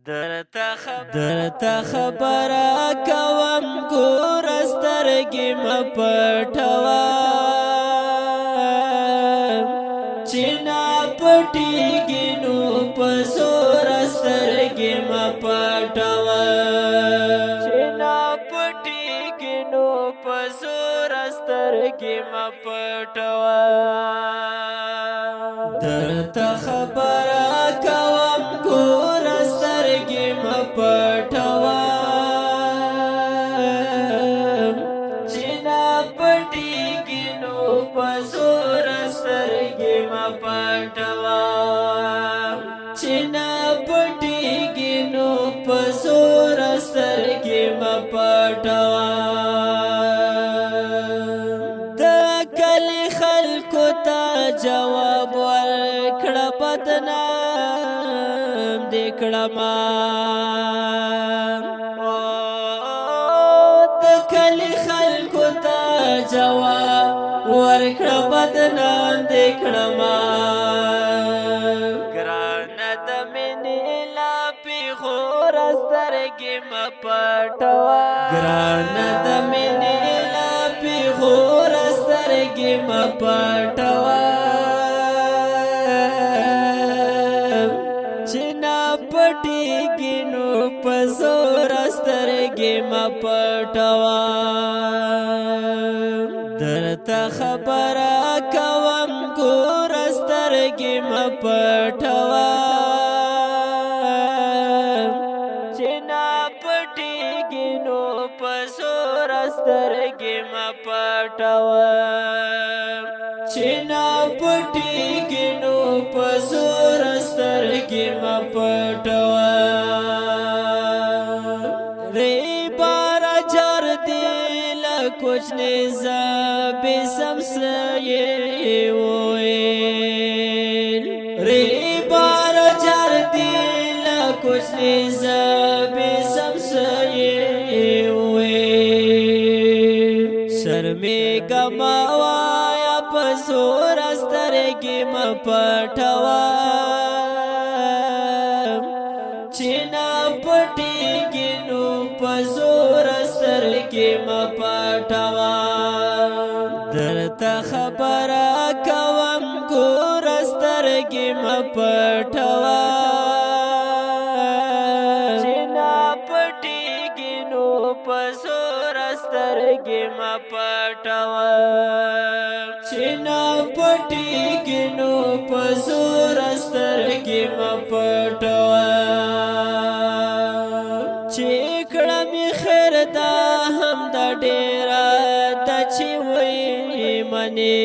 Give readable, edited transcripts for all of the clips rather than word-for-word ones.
درته خبره کوم ګور سترګې مه پټوه چې نا پټېږي نو په زور سترګې مه پټوه چې نا پټېږي نو په زور سترګې مه پټوه درته خبره کوم ګور سترګې مه پټوه چې نا پټېږي نو په زور سترګې مه پټوه چې نا پټېږي نو په زور سترګې مه پټوه د کلي خلکو ته جواب ورکړه بدنام دې کړمه د کلي خلکو ته جواب ورکړه بدنام دې کړمه ګرانه د مینې لا پیغور سترګې مه پټوه ګرانه د مینې لا پیغور سترګې مه پټوه چې نا پټېږي نو په زور سترګې مه پټوه درته خبره کوم ګور سترګې مه پټوه چې نا پټېږي نو په زور سترګې مه پټوه چې نا پټېږي نو په زور سترګې مه پټوه ری بارا جر دل کچھ نیزا بے سمسیے ویل ری بارا جر دل کچھ نیزا بے سمسیے ویل شرمی گماوایا پسور سترګې مه پټوه چې نا پټېږي نو په زور سترګې مه پټوه درته خبره کوم ګور سترګې مه پټوه چې نا پټېږي نو په زور سترګې مه پټوه چې نا پټېږي نو په زور سترګې مه پټوه چې کړه مې خیر دا هم د ډېره ده چې وایي منې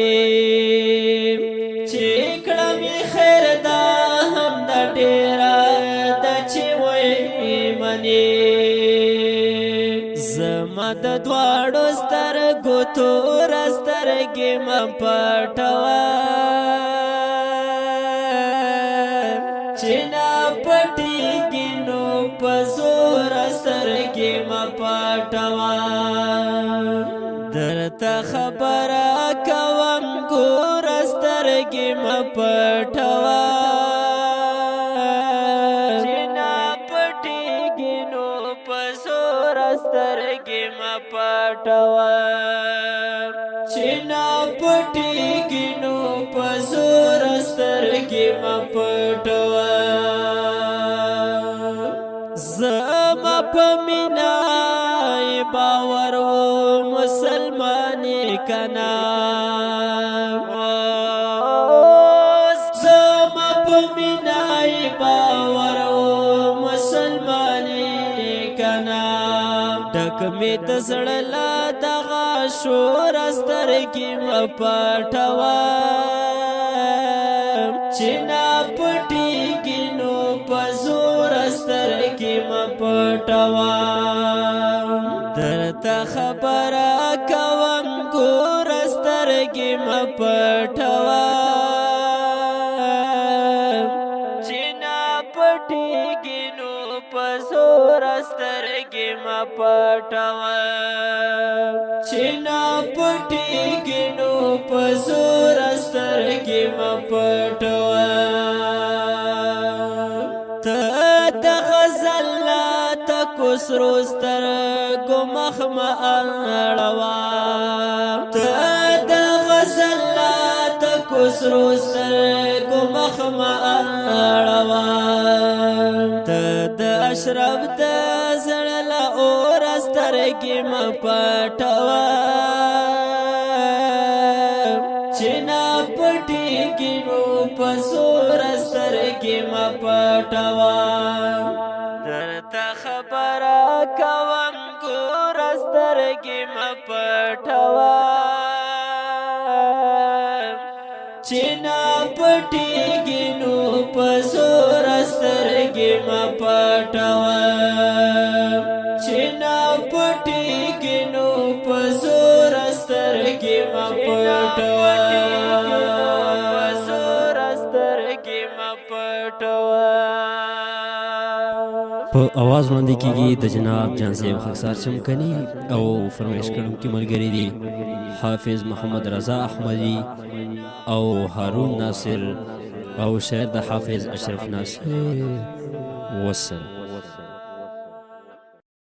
چې کړه مې خیر دا هم د ډېره ده چې وایي منې زما د دواړو سترګو توره سترګې مه پټوه چې نا پټېږي نو په زور سترګې مه پټوه درته خبره کوم ګور سترګې مه پټوه چې نا پټېږي نو په زور سترګې مه پټوه چې نا پټېږي نو په زور سترګې مه پټوه زما په مینا باور و مسلمانې کنا زما په مینا باور و مسلمانې کنا ډک مې د زړه له دغه شور سترګې مه پټوه چې نا پټېږي نو په زور سترګې مه پټوه درته خبره کوم ګور سترګې مه پټوه چې نا پټېږي نو په زور سترګې مه پټوه چې نا پټېږي نو په زور سترګې مه پټوه ته د غزل سرو سترګو مخ مه اړوه ته د غزل لا تکو سرو سترګو مخ مه اړوه ته د اشرف د زړه له اوره سترګې مه پټوه چې نه پټېږي نو په زوره سترګې مه پټوه درته خبره کوم ګوره سترګې مه پټوه چې نه پټېږي نو په زوره سترګې مه پټوه چې نه پټېږي نو په زوره سترګې مه پټوه په आवाज باندې کېږي د جناب جان صاحب خاکسار چمکني او فرمایش کوونکي ملګري دي حافظ محمد رضا احمدي او هارون ناصر او شاعر د حافظ اشرف ناصر والسلام.